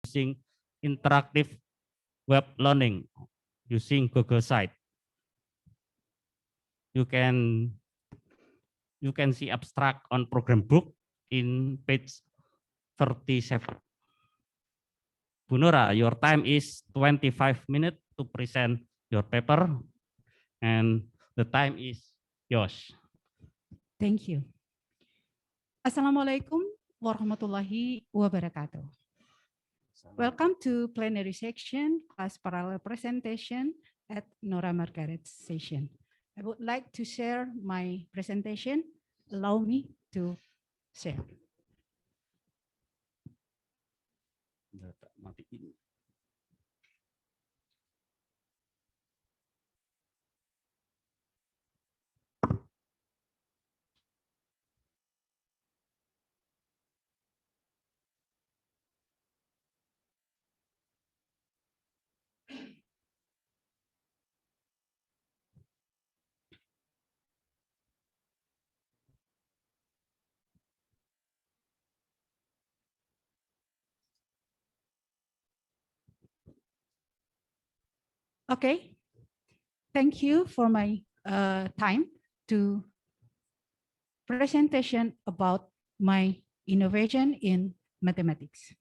using interactive web learning using Google Site. You can see abstract on program book in page 37. Bu Nora, your time is 25 minutes to present your paper, and the time is yours. Thank you. Assalamualaikum warahmatullahi wabarakatuh. Welcome to plenary section, class parallel presentation at Nora Margaret's session. I would like to share my presentation. Allow me to share. Okay, thank you for my time to presentation about my innovation in mathematics.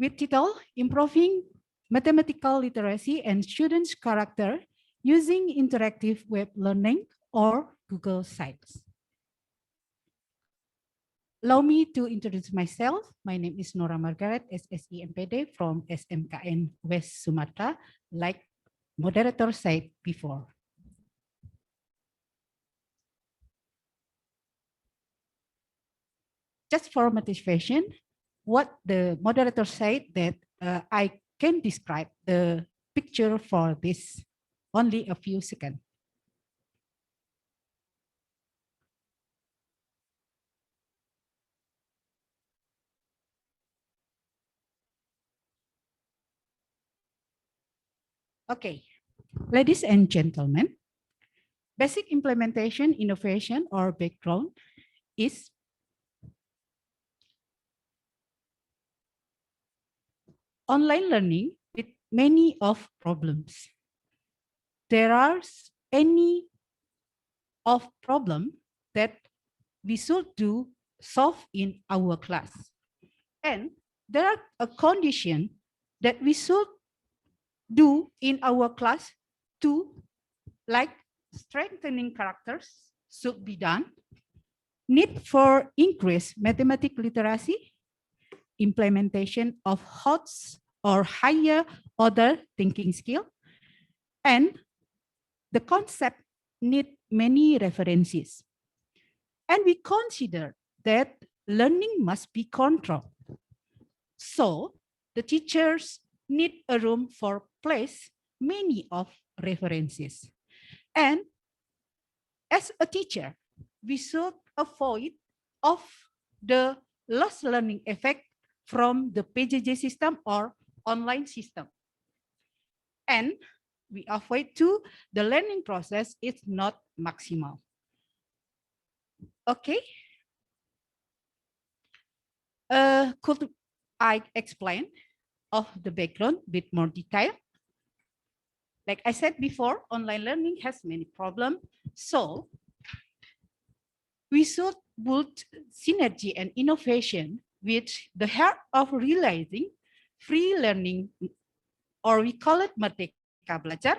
With title, Improving Mathematical Literacy and Students' Character Using Interactive Web Learning or Google Sites. Allow me to introduce myself. My name is Nora Margaret, SSE MPD from SMKN West Sumatra, like moderator said before. Just for motivation, what the moderator said that I can describe the picture for this only a few seconds. Okay, ladies and gentlemen, basic implementation, innovation, or background is online learning with many of problems. There are any of problem that we should do solve in our class. And there are a condition that we should do in our class to, like strengthening characters should be done, need for increased mathematical literacy, implementation of HOTS or higher order thinking skill, and the concept need many references. And we consider that learning must be controlled. So the teachers need a room for place many of references. And as a teacher, we should avoid of the lost learning effect from the PJJ system or online system. And we avoid too, the learning process is not maximal. Okay. Could I explain of the background with more detail? Like I said before, online learning has many problems. So we should build synergy and innovation with the heart of realizing free learning, or we call it Merdeka Belajar,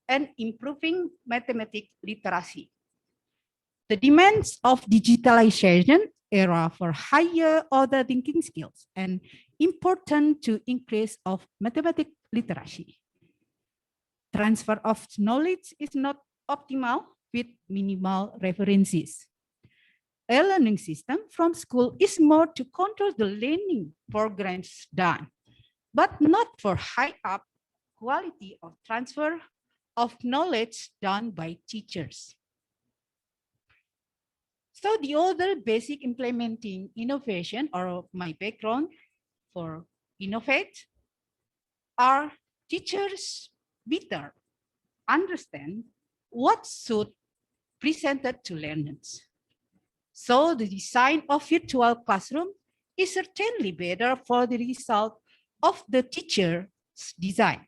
and improving mathematics literacy. The demands of digitalization era for higher order thinking skills and important to increase of mathematics literacy. Transfer of knowledge is not optimal with minimal references. A learning system from school is more to control the learning programs done, but not for high up quality of transfer of knowledge done by teachers. So the other basic implementing innovation, or my background for innovate, are teachers better understand what should presented to learners. So the design of virtual classroom is certainly better for the result of the teacher's design.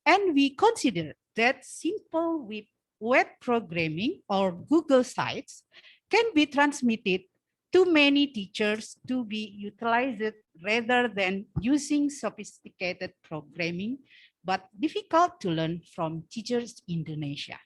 And we consider that simple web programming or Google sites can be transmitted to many teachers to be utilized rather than using sophisticated programming, but difficult to learn from teachers in Indonesia.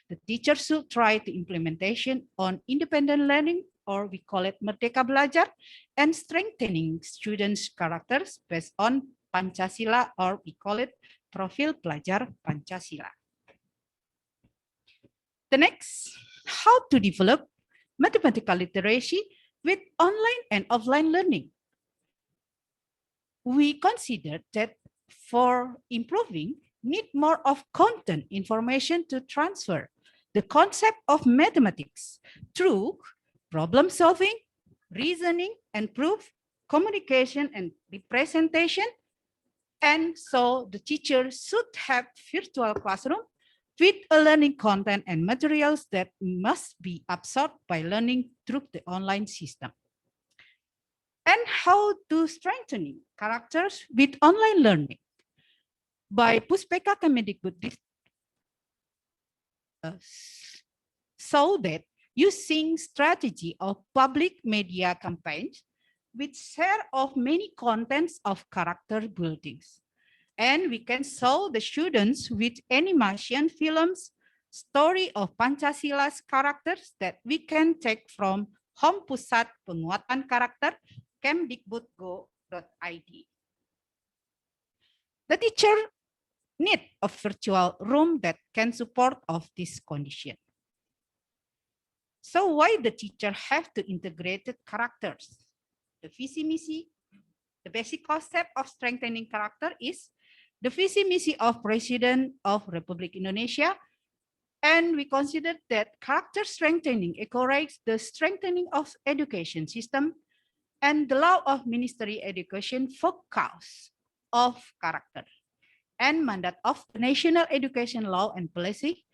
The teacher should try the implementation on independent learning, or we call it Merdeka Belajar, and strengthening students' characters based on Pancasila, or we call it Profil Pelajar Pancasila. The next, how to develop mathematical literacy with online and offline learning. We consider that for improving, need more of content information to transfer the concept of mathematics through problem solving, reasoning and proof, communication and representation. And so the teacher should have virtual classroom with a learning content and materials that must be absorbed by learning through the online system. And how to strengthening characters with online learning. By Puspeka Kemendikbud, so that using strategy of public media campaigns with share of many contents of character buildings. And we can show the students with animation films, story of Pancasila's characters that we can take from Home Pusat Penguatan Karakter, kemdikbudgo.id. The teacher need a virtual room that can support of this condition. So why the teacher have to integrate the characters? The visi misi, the basic concept of strengthening character is the visi misi of President of Republic Indonesia. And we consider that character strengthening encourages the strengthening of education system, and the law of ministry education focus of character, and mandate of the national education law and policy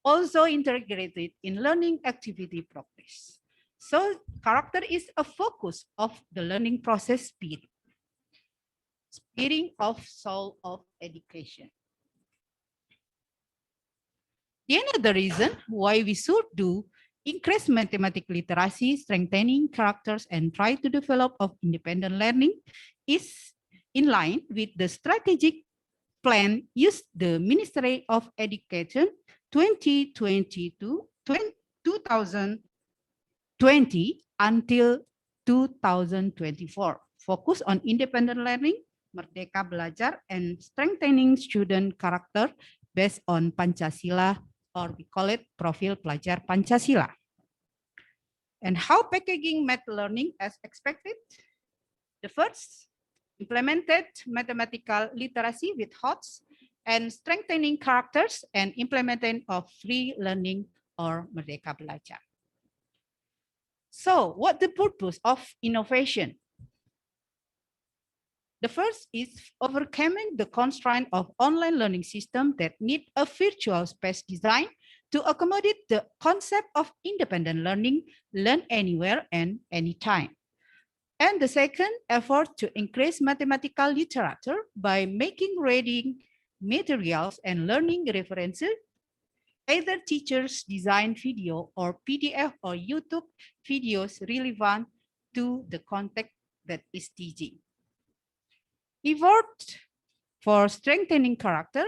also integrated in learning activity practice. So character is a focus of the learning process spirit of soul of education. The another reason why we should do increase mathematical literacy, strengthening characters, and try to develop of independent learning is in line with the strategic plan used the Ministry of Education 2020 until 2024. Focus on independent learning, Merdeka Belajar, and strengthening student character based on Pancasila, or we call it Profil Pelajar Pancasila. And how packaging math learning as expected? The first, implemented mathematical literacy with HOTS and strengthening characters and implementing of free learning or Merdeka Belajar. So what the purpose of innovation? The first is overcoming the constraint of online learning system that need a virtual space design to accommodate the concept of independent learning, learn anywhere and anytime. And the second, effort to increase mathematical literature by making reading materials and learning references, either teachers design video or PDF or YouTube videos relevant to the context that is teaching. Effort for strengthening character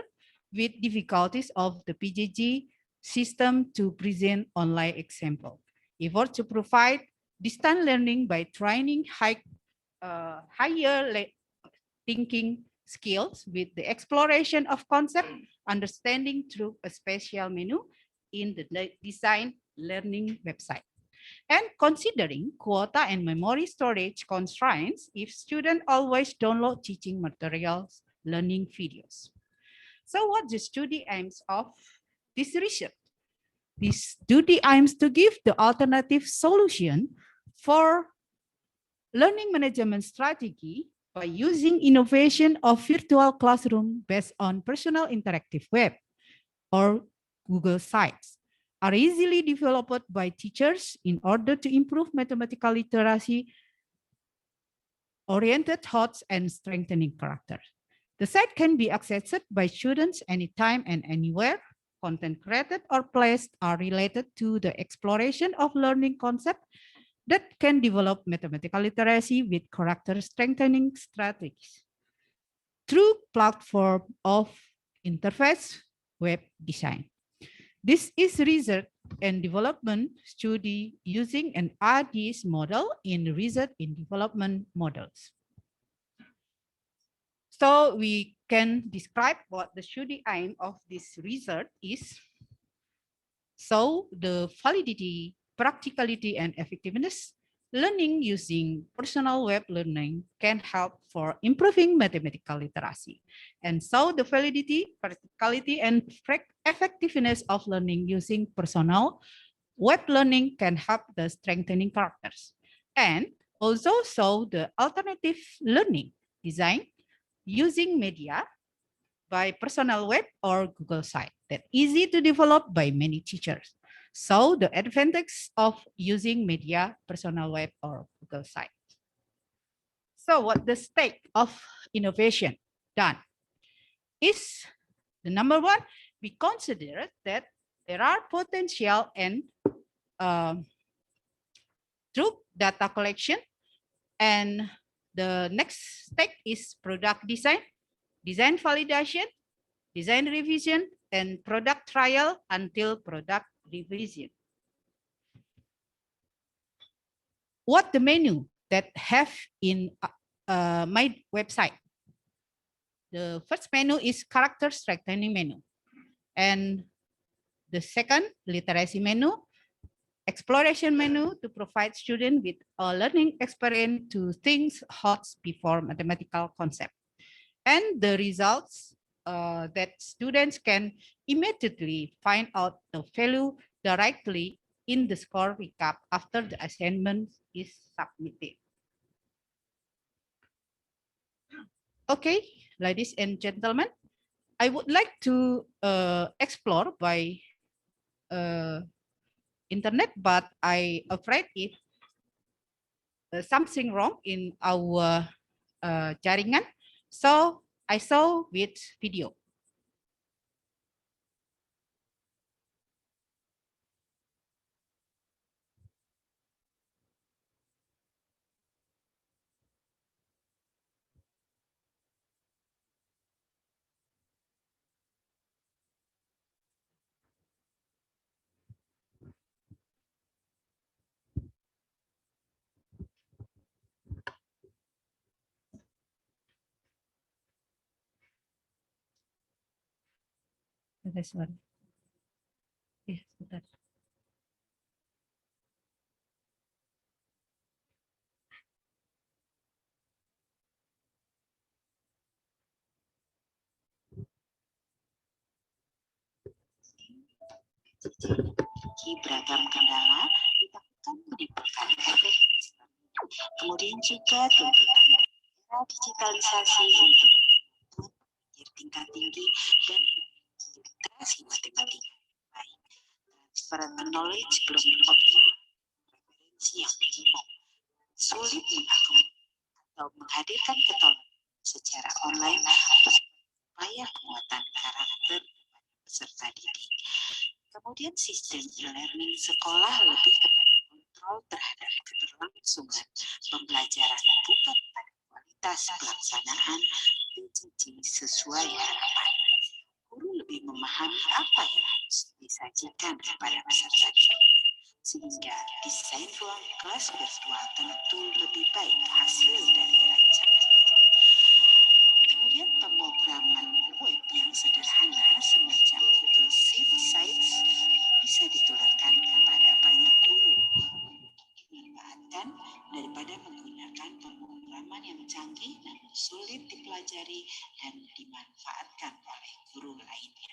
with difficulties of the PJJ system to present online example. Effort to provide distance learning by training higher thinking skills with the exploration of concept, understanding through a special menu in the design learning website. And considering quota and memory storage constraints if students always download teaching materials, learning videos. So what the study aims of this research? This study aims to give the alternative solution for learning management strategy by using innovation of virtual classroom based on personal interactive web or Google Sites are easily developed by teachers in order to improve mathematical literacy oriented thoughts, and strengthening character. The site can be accessed by students anytime and anywhere. Content created or placed are related to the exploration of learning concepts that can develop mathematical literacy with character strengthening strategies through platform of interface web design. This is research and development study using an RDS model in research in development models. So we can describe what the study aim of this research is. So the validity, practicality, and effectiveness learning using personal web learning can help for improving mathematical literacy. And so the validity, practicality, and effectiveness of learning using personal web learning can help the strengthening characters. And also so the alternative learning design using media by personal web or Google site that easy to develop by many teachers. So the advantage of using media, personal web or Google site. So what the state of innovation done is the number one, we consider that there are potential and through data collection, and the next step is product design, design validation, design revision, and product trial until product revision. What the menu that have in my website? The first menu is character strengthening menu. And the second, literacy menu, exploration menu to provide students with a learning experience to think hot before mathematical concept. And the results that students can immediately find out the value directly in the score recap after the assignment is submitted. Okay, ladies and gentlemen, I would like to explore by internet, but I afraid if something wrong in our jaringan, so I saw with video. This one. Yes, sebentar. Beragam kendala ditakutkan menimbulkan efek. Kemudian juga tuntutan era digitalisasi untuk tingkat tinggi dan literasi matematika baik. Transfer knowledge belum optimal, referensi yang minimum, sulit mengakomodir atau menghadirkan ketolongan secara online supaya penguatan karakter peserta didik. Kemudian sistem e-learning sekolah lebih kepada kontrol terhadap keberlangsungan pembelajaran, bukan pada kualitas pelaksanaan PJJ sesuai harapan. Guru lebih memahami apa yang harus disajikan kepada peserta didik, sehingga desain ruang kelas virtual tentu lebih baik hasil dari rancangan. Kemudian pemrograman web yang sederhana semacam Google Sites bisa ditularkan kepada banyak guru dimanfaatkan daripada menggunakan pemrograman yang canggih namun sulit dipelajari dan dimanfaatkan oleh guru lainnya.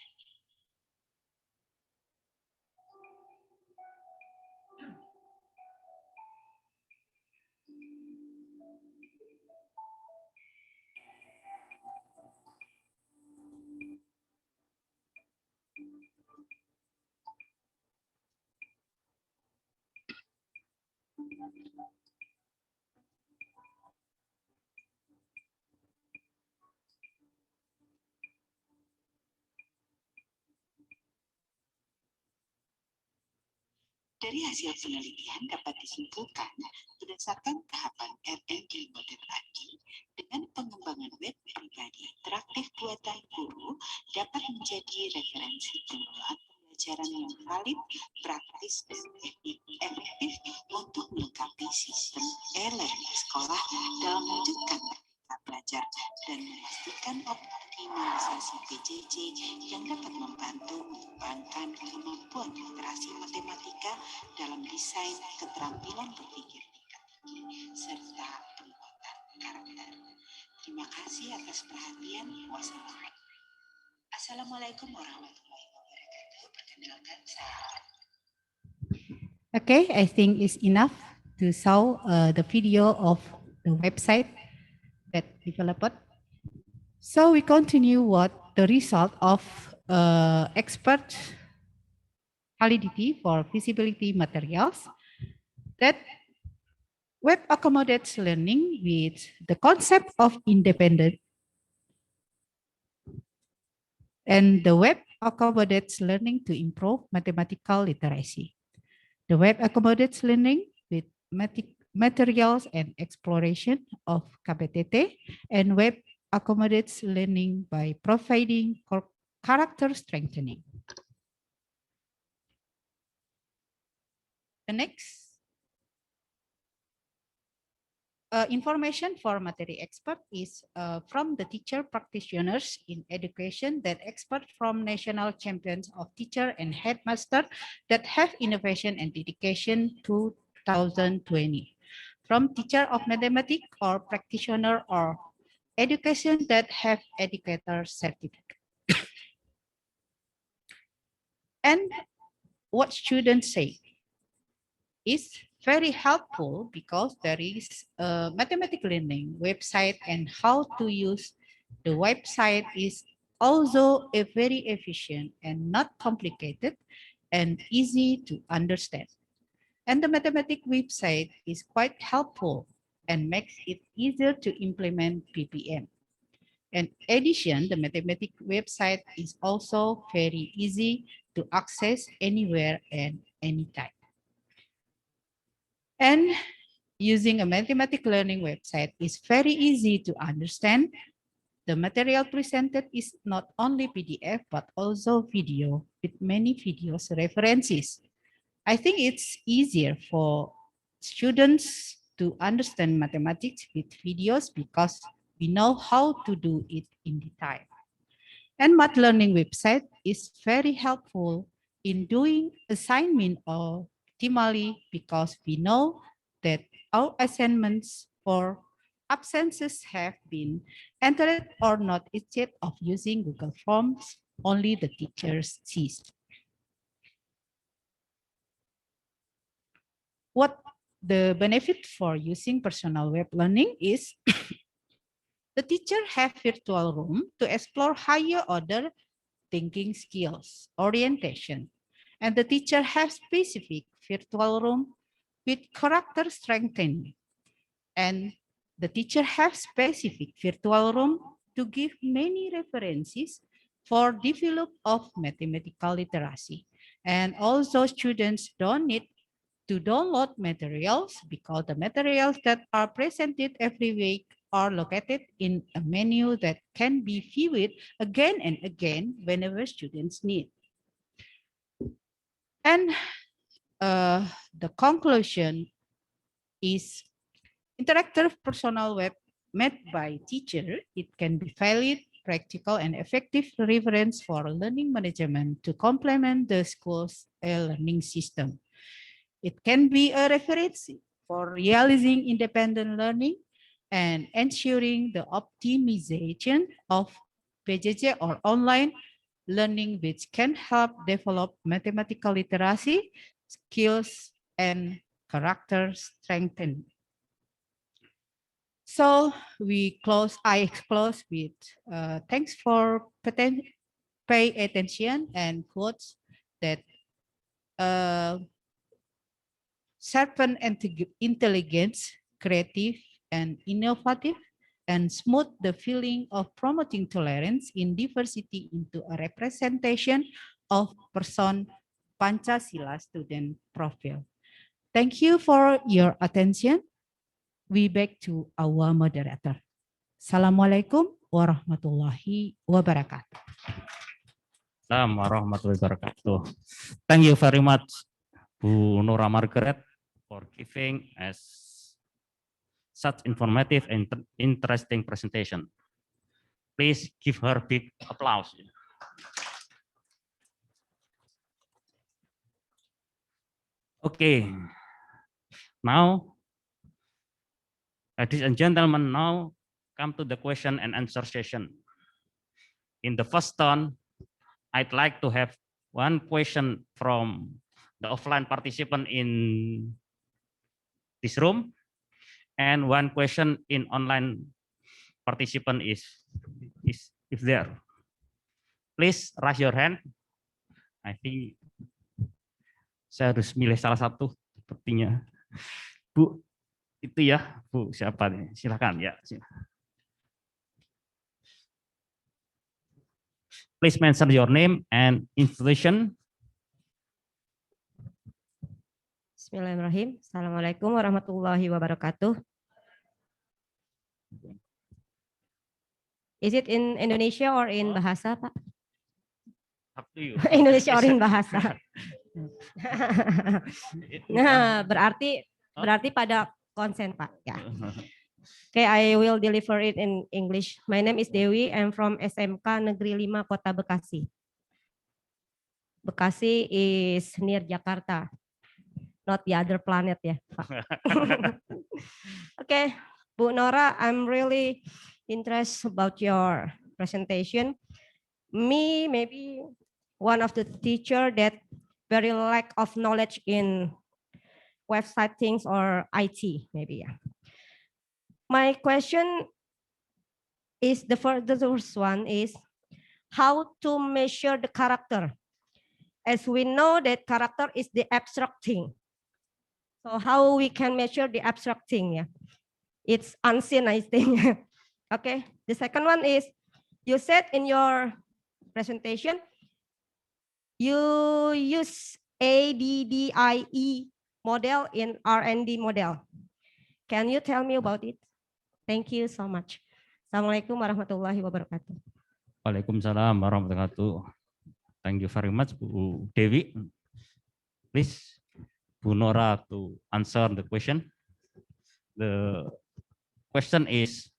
Dari hasil penelitian dapat disimpulkan berdasarkan tahapan R&D model AGI dengan pengembangan web pribadi interaktif buatan guru dapat menjadi referensi pengelolaan pembelajaran yang valid, praktis, dan efektif untuk melengkapi sistem e-learning sekolah dalam mewujudkan merdeka belajar dan memastikan optimalisasi PJJ yang dapat membantu mengembangkan kemampuan literasi matematika dalam desain keterampilan berpikir tingkat tinggi serta penguatan karakter. Terima kasih atas perhatian. Assalamualaikum warahmatullahi wabarakatuh. Perkenalkan saya. Okay, I think it's enough to show the video of the website that developed. So we continue what the result of expert validity for feasibility materials that web accommodates learning with the concept of independent, and the web accommodates learning to improve mathematical literacy. The web accommodates learning with materials and exploration of KBTT, and web accommodates learning by providing character strengthening. The next information for materi expert is from the teacher practitioners in education that expert from national champions of teacher and headmaster that have innovation and dedication 2020. From teacher of mathematics or practitioner or education that have educator certificate. And what students say is very helpful because there is a mathematical learning website, and how to use the website is also a very efficient and not complicated and easy to understand. And the mathematics website is quite helpful and makes it easier to implement PPM. In addition, the mathematics website is also very easy to access anywhere and anytime. And using a mathematics learning website is very easy to understand. The material presented is not only PDF, but also video with many videos references. I think it's easier for students to understand mathematics with videos because we know how to do it in detail. And Math Learning website is very helpful in doing assignment optimally because we know that our assignments or absences have been entered or not instead of using Google Forms, only the teachers sees. What the benefit for using personal web learning is the teacher have virtual room to explore higher order thinking skills, orientation, and the teacher has specific virtual room with character strengthening, and the teacher has specific virtual room to give many references for develop of mathematical literacy. And also students don't need to download materials because the materials that are presented every week are located in a menu that can be viewed again and again whenever students need. And the conclusion is interactive personal web made by teacher. It can be valid, practical, and effective reference for learning management to complement the school's learning system. It can be a reference for realizing independent learning and ensuring the optimization of PJJ or online learning, which can help develop mathematical literacy, skills, and character strengthening. So I close with thanks for pay attention and quotes that sharpen intelligence, creative and innovative, and smooth the feeling of promoting tolerance in diversity into a representation of person Pancasila student profile. Thank you for your attention. We back to our moderator. Assalamualaikum warahmatullahi wabarakatuh. Assalamualaikum warahmatullahi wabarakatuh. Thank you very much, Bu Nora Margaret, for giving us such informative and interesting presentation. Please give her big applause. Okay, now, ladies and gentlemen, now come to the question and answer session. In the first turn, I'd like to have one question from the offline participant in this room, and one question in online participant is there. Please raise your hand. I think saya harus milih salah satu sepertinya. Bu, itu ya, Bu, siapa nih? Silakan ya. Please mention your name and institution. Bismillahirrahmanirrahim. Assalamualaikum warahmatullahi wabarakatuh. Is it in Indonesia or in bahasa, Pak? Up to you. Indonesia or in bahasa. Nah, berarti pada konsen, Pak. Ya. Okay, I will deliver it in English. My name is Dewi. I'm from SMK Negeri 5 Kota Bekasi. Bekasi is near Jakarta, not the other planet ya, Pak. Okay, Bu Nora, I'm really interested about your presentation. Me, maybe one of the teacher that very lack of knowledge in website things or IT, maybe. Yeah. My question is the first one is how to measure the character. As we know that character is the abstract thing. So how we can measure the abstract thing? Yeah, it's unseen, I think. Okay. The second one is you said in your presentation you use ADDIE model in R&D model. Can you tell me about it? Thank you so much. Assalamualaikum warahmatullahi wabarakatuh. Waalaikumsalam warahmatullahi wabarakatuh. Thank you very much, Bu Dewi. Please, Bu Nora, to answer the question. The question is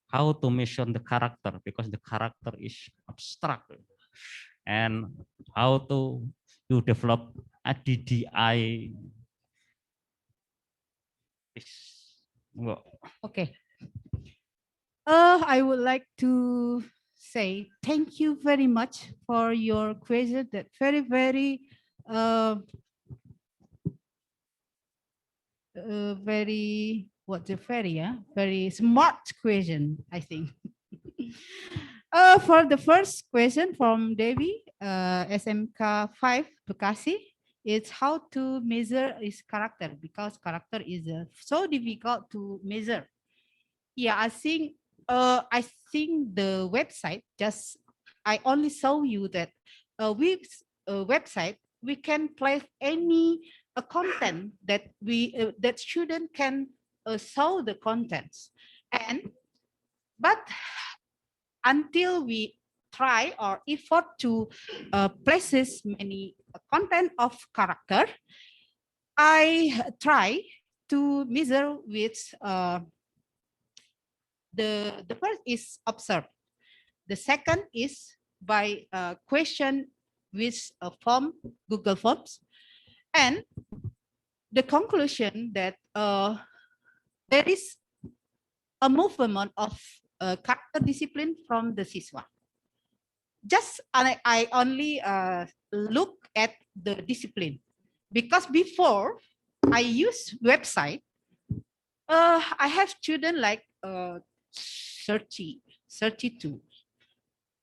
how to measure the character, because the character is abstract, and how to you develop ADDI. Okay. I would like to say thank you very much for your question. That very very smart question, I think. For the first question from Devi, SMK 5 Bekasi, it's how to measure his character, because character is so difficult to measure. Yeah, I think the website I only show you that with website we can place any content that that student can show the contents, but until we try or effort to places many content of character, I try to measure with the first is observe. The second is by question with a form, Google Forms, and the conclusion that there is a movement of character discipline from the Siswa. Just I only look at the discipline, because before I use website, I have students like 32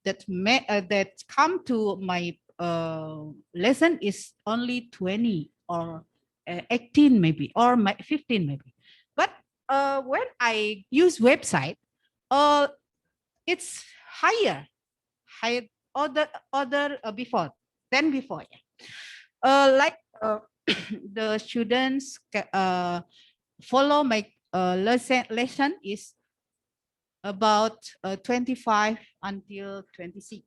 that come to my lesson is only 20 or 18 maybe, or 15 maybe. But when I use website, it's higher other before than before. Like the students follow my lesson is about 25 until 26.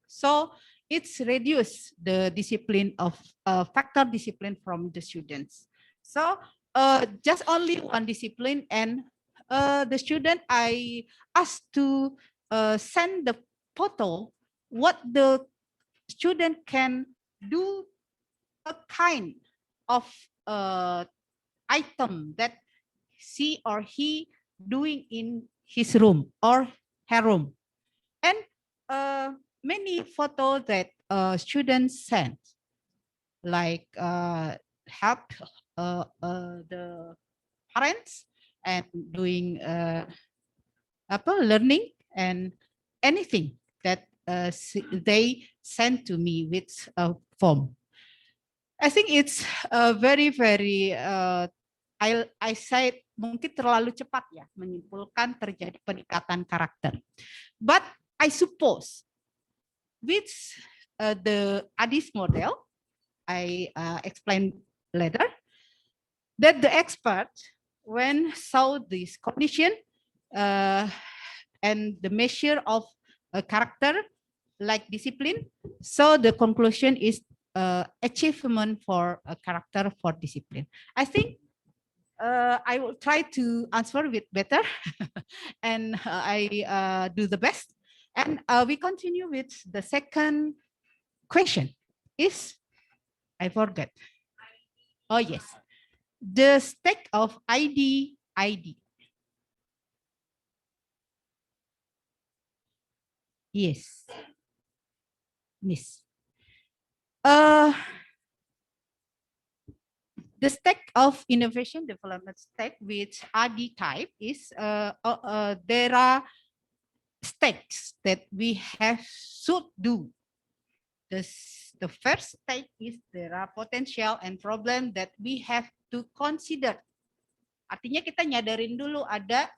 So it's reduce the discipline of factor discipline from the students. So just only one discipline, and the student I asked to send the photo what the student can do, a kind of item that she or he doing in his room or her room. And many photos that students sent, like help the parents and doing learning and anything that they send to me with a form. I think it's very I said mungkin terlalu cepat ya menyimpulkan terjadi peningkatan karakter. But I suppose with the ISMaTel, I explained later, that the expert, when saw this condition and the measure of a character like discipline, so the conclusion is achievement for a character for discipline. I think I will try to answer with better and I do the best. And we continue with the second question. I forgot. Oh, yes. The stack of ID. Yes. Miss. The stack of innovation development stack with RD type is there are stacks that we should do. The first stage is there are potential and problem that we have to consider. Artinya kita nyadarin dulu ada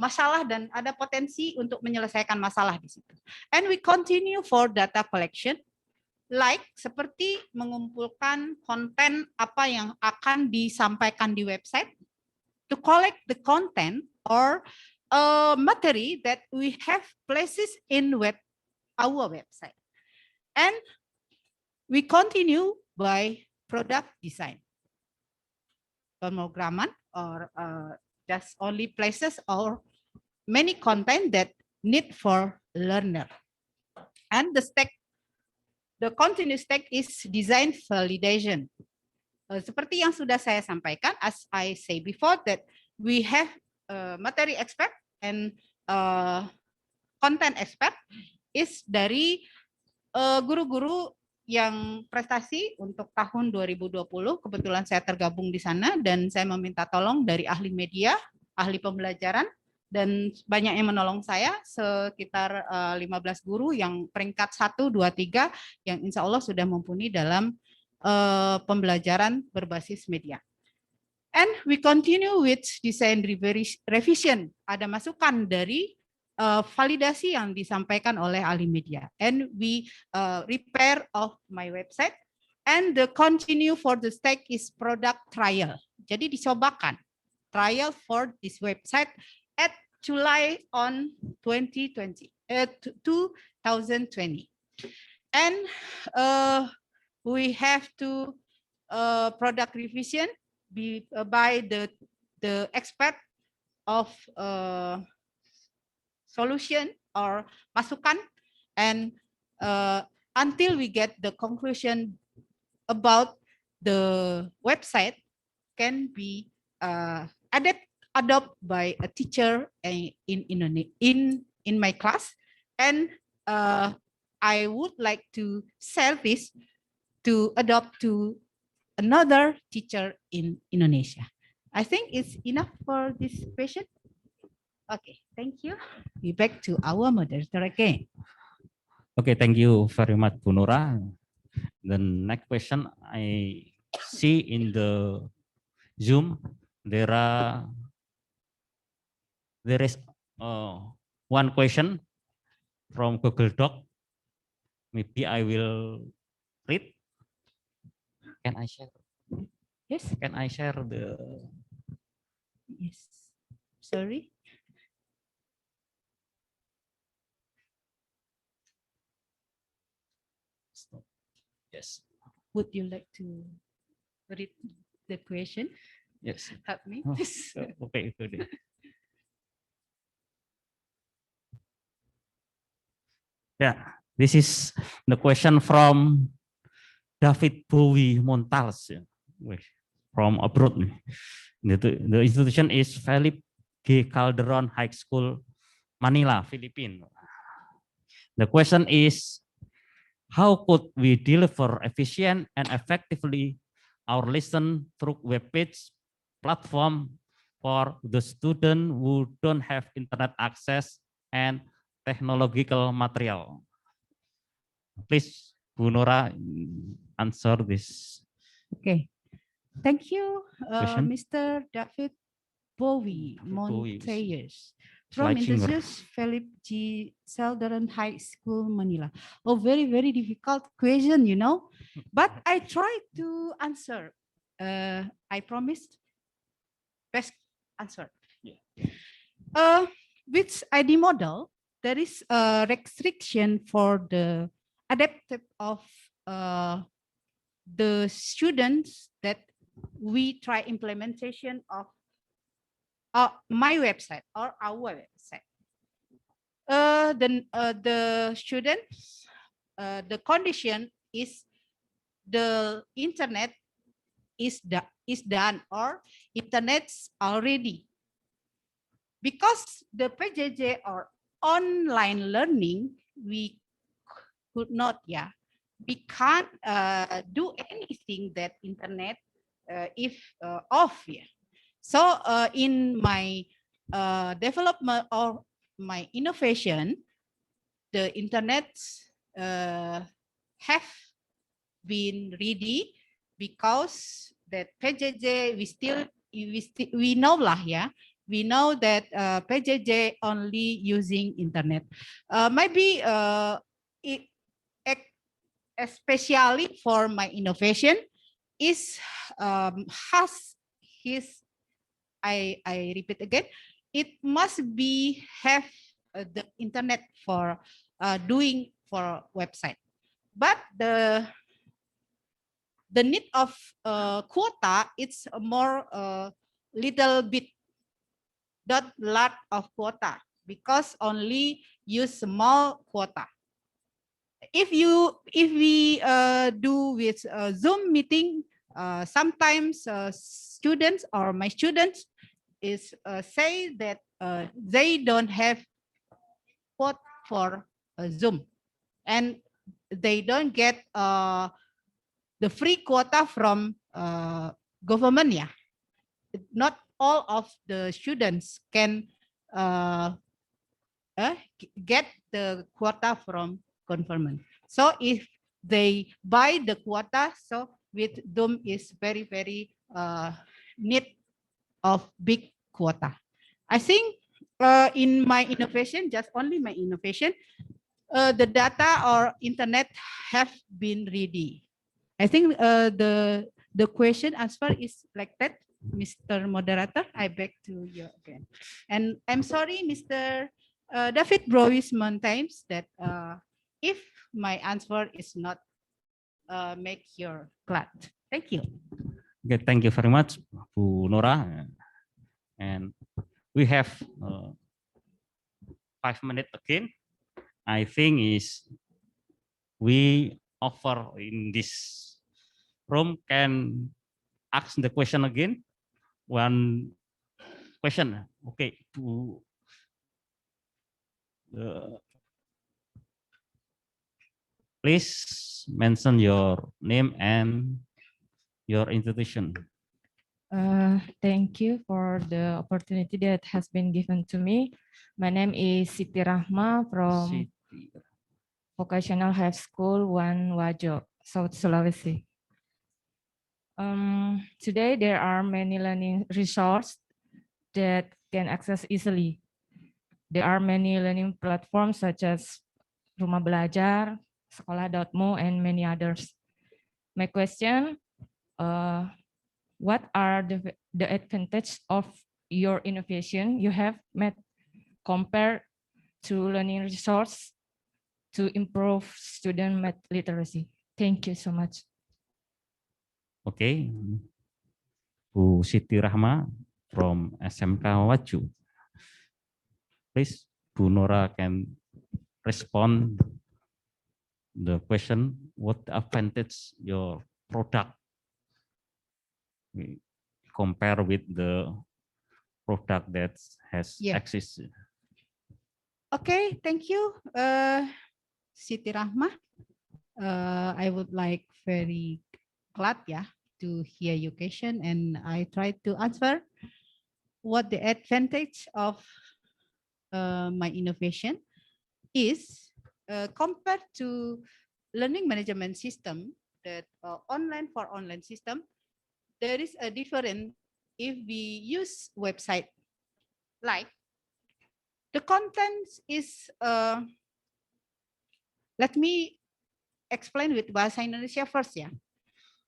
masalah dan ada potensi untuk menyelesaikan masalah di situ. And we continue for data collection, like seperti mengumpulkan konten apa yang akan disampaikan di website, to collect the content or material that we have places in our website. And we continue by product design. Pemrograman or just only places or many content that need for learner. And the continuous stack is design validation. Seperti yang sudah saya sampaikan, as I say before, that we have materi expert and content expert is dari guru-guru yang prestasi untuk tahun 2020. Kebetulan saya tergabung di sana dan saya meminta tolong dari ahli media, ahli pembelajaran, dan banyak yang menolong saya, sekitar 15 guru yang peringkat 1, 2, 3 yang insya Allah sudah mumpuni dalam pembelajaran berbasis media. And we continue with design revision. Ada masukan dari validasi yang disampaikan oleh ahli media. And we repair of my website. And the continue for the stack is product trial. Jadi dicobakan trial for this website at July on 2020. And we have to product revision by the expert of solution or masukan, and until we get the conclusion about the website can be adopted by a teacher in my class, and I would like to sell this to adopt to another teacher in Indonesia. I think it's enough for this question. Okay, thank you. We back to our moderator again. Okay, thank you very much, Bu Nora. The next question I see in the Zoom, there is one question from Google Doc. Maybe I will read. Can I share? Yes. Can I share the? Yes. Sorry. Yes. Would you like to read the question? Yes. Help me. Oh, okay. Good. Yeah. This is the question from David Bowie Montals, from abroad. The institution is Felipe G. Calderon High School, Manila, Philippines. The question is, how could we deliver efficient and effectively our lesson through web page platform for the student who don't have internet access and technological material? Please, Bu Nora, answer this Okay. Thank you, question. Mr. David Bowie Bowie. Montes from Slide finger. Institute Philip G. Calderon High School, Manila. Oh, very, very difficult question, you know. But I tried to answer. I promised best answer. Yeah. With ID model, there is a restriction for the adaptive of the students that we try implementation of my website or our website. The students, the condition is the internet is done or internet's already. Because the PJJ or online learning, we could not, we can't do anything that internet if off, So in my development or my innovation, the internet have been ready because that PJJ we know lah, we know that PJJ only using internet. Maybe especially for my innovation is has his, I repeat again, it must be have the internet for doing for website. But the need of quota, it's a more little bit, not lot of quota, because only use small quota. If we do with Zoom meeting, sometimes students or my students is say that they don't have quota for Zoom, and they don't get the free quota from government. Not all of the students can get the quota from government. So if they buy the quota, so with Zoom is very, very need of big quota. I think in my innovation, just only my innovation, the data or internet have been ready. I think the question answer is like that, Mr. Moderator. I beg to you again. And I'm sorry, Mr. David Browis Mountains, that if my answer is not make your glad. Thank you. Okay, thank you very much, Bu Nora. And we have 5 minutes again. I think is we offer in this room can ask the question again. One question. Okay. Please mention your name and your institution. Thank you for the opportunity that has been given to me. My name is Siti Rahma from Vocational High School 1 Wajo, South Sulawesi. Today there are many learning resources that can access easily. There are many learning platforms such as Rumah Belajar, Sekolah.mo, and many others. My question, what are the advantage of your innovation you have made compared to learning resource to improve student math literacy? Thank you so much. Okay, Bu Siti Rahma from SMK Waju. Please, Bu Nora can respond the question, what advantage your product compare with the product that has existed? Okay, thank you, Siti Rahma. I would like very glad to hear your question, and I try to answer what the advantage of my innovation is compared to learning management system that online for online system. There is a difference if we use website, like the content is let me explain with bahasa Indonesia first ya.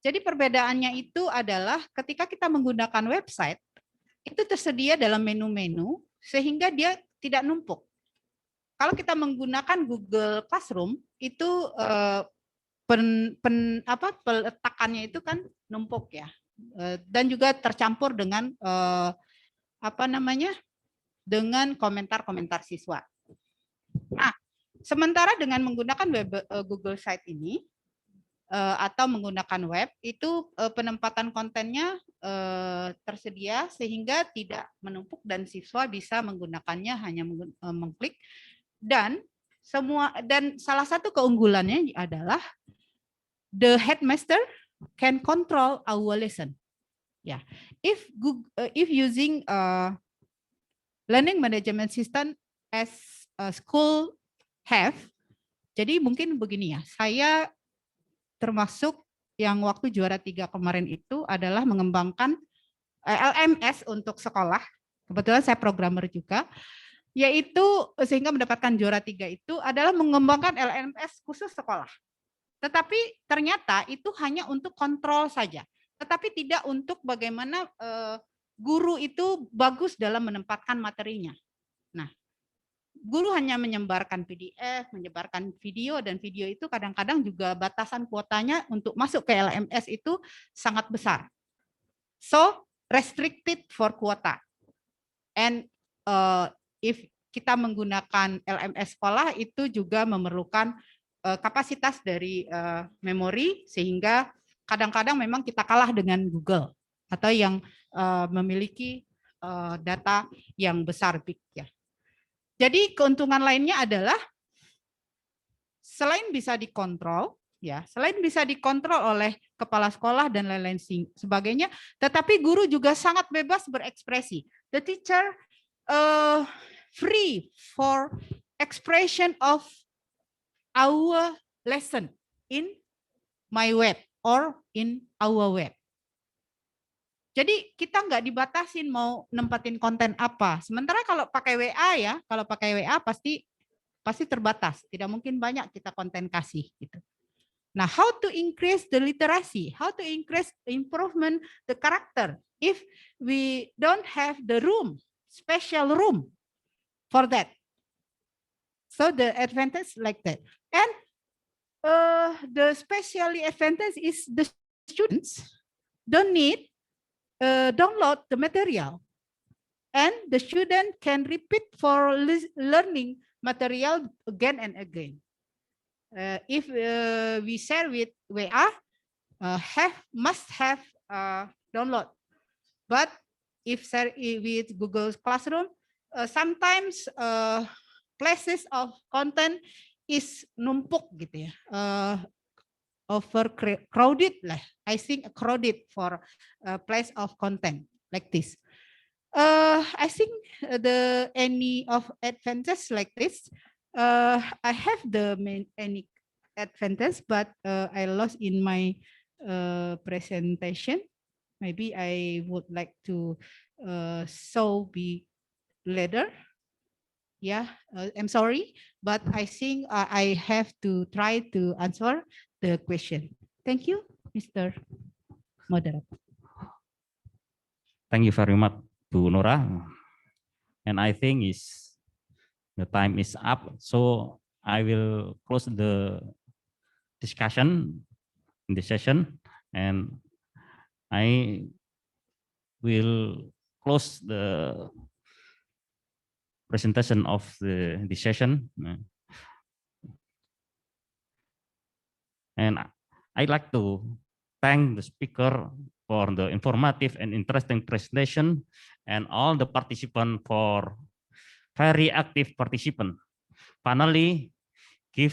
Jadi perbedaannya itu adalah ketika kita menggunakan website, itu tersedia dalam menu-menu sehingga dia tidak numpuk. Kalau kita menggunakan Google Classroom, itu peletakannya itu kan numpuk ya. Dan juga tercampur dengan dengan komentar-komentar siswa. Nah, sementara dengan menggunakan Google Site ini atau menggunakan web, itu penempatan kontennya tersedia sehingga tidak menumpuk dan siswa bisa menggunakannya hanya mengklik, dan salah satu keunggulannya adalah the headmaster can control our lesson. Yeah, if using learning management system as a school have, jadi mungkin begini ya, saya termasuk yang waktu juara 3 kemarin itu adalah mengembangkan LMS untuk sekolah. Kebetulan saya programmer juga, yaitu sehingga mendapatkan juara 3 itu adalah mengembangkan LMS khusus sekolah. Tetapi ternyata itu hanya untuk kontrol saja, tetapi tidak untuk bagaimana guru itu bagus dalam menempatkan materinya. Nah, guru hanya menyebarkan PDF, menyebarkan video, dan video itu kadang-kadang juga batasan kuotanya untuk masuk ke LMS itu sangat besar. So, restricted for kuota. And if kita menggunakan LMS sekolah, itu juga memerlukan kapasitas dari memori, sehingga kadang-kadang memang kita kalah dengan Google atau yang memiliki data yang besar, big ya. Jadi keuntungan lainnya adalah selain bisa dikontrol ya, selain bisa dikontrol oleh kepala sekolah dan lain-lain sebagainya, tetapi guru juga sangat bebas berekspresi. The teacher free for expression of our lesson in my web or in our web. Jadi kita nggak dibatasin mau nempatin konten apa. Sementara kalau pakai WA ya, kalau pakai WA pasti terbatas. Tidak mungkin banyak kita konten kasih gitu. Nah, how to increase the literacy? How to increase improvement the character if we don't have the room, special room for that? So the advantage like that. And the special advantage is the students don't need download the material, and the student can repeat for learning material again and again. If we share with WA, must have download. But if share with Google Classroom, sometimes places of content is numpuk gitu ya, overcrowded lah. I think crowded for place of content like this. I think any of advantage like this, I have any advantage, but I lost in my presentation. Maybe I would like to show later. Yeah, I'm sorry, but I think I have to try to answer the question. Thank you, Mr. moderator. Thank you very much, Bu Nora. And I think the time is up, so I will close the discussion in this session, and I will close the presentation of the session. And I'd like to thank the speaker for the informative and interesting presentation, and all the participants for very active participant. Finally, give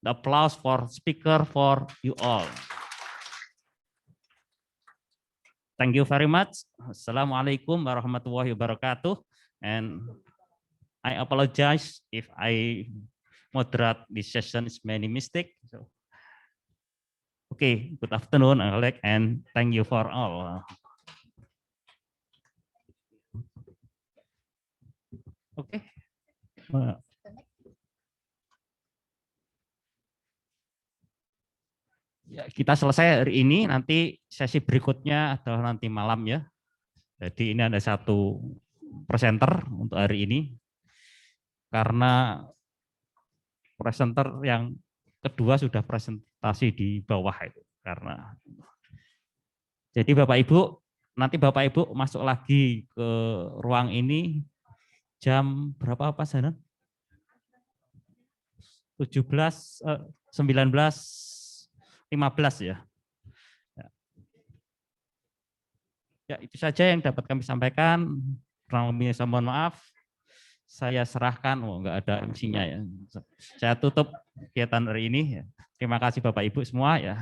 the applause for speaker for you all. Thank you very much. Assalamualaikum warahmatullahi wabarakatuh. And I apologize if I moderate this session is many mistake. So, okay, good afternoon, Alec, and thank you for all. Okay. Ya, kita selesai hari ini, nanti sesi berikutnya adalah nanti malam ya. Jadi ini ada satu presenter untuk hari ini. Karena presenter yang kedua sudah presentasi di bawah itu. Karena jadi Bapak Ibu, nanti Bapak Ibu masuk lagi ke ruang ini jam berapa Pak Sana? 19:15 ya. Ya, itu saja yang dapat kami sampaikan. Kurang lebihnya saya mohon maaf. Saya serahkan, enggak ada MC-nya ya. Saya tutup kegiatan hari ini. Terima kasih Bapak Ibu semua ya.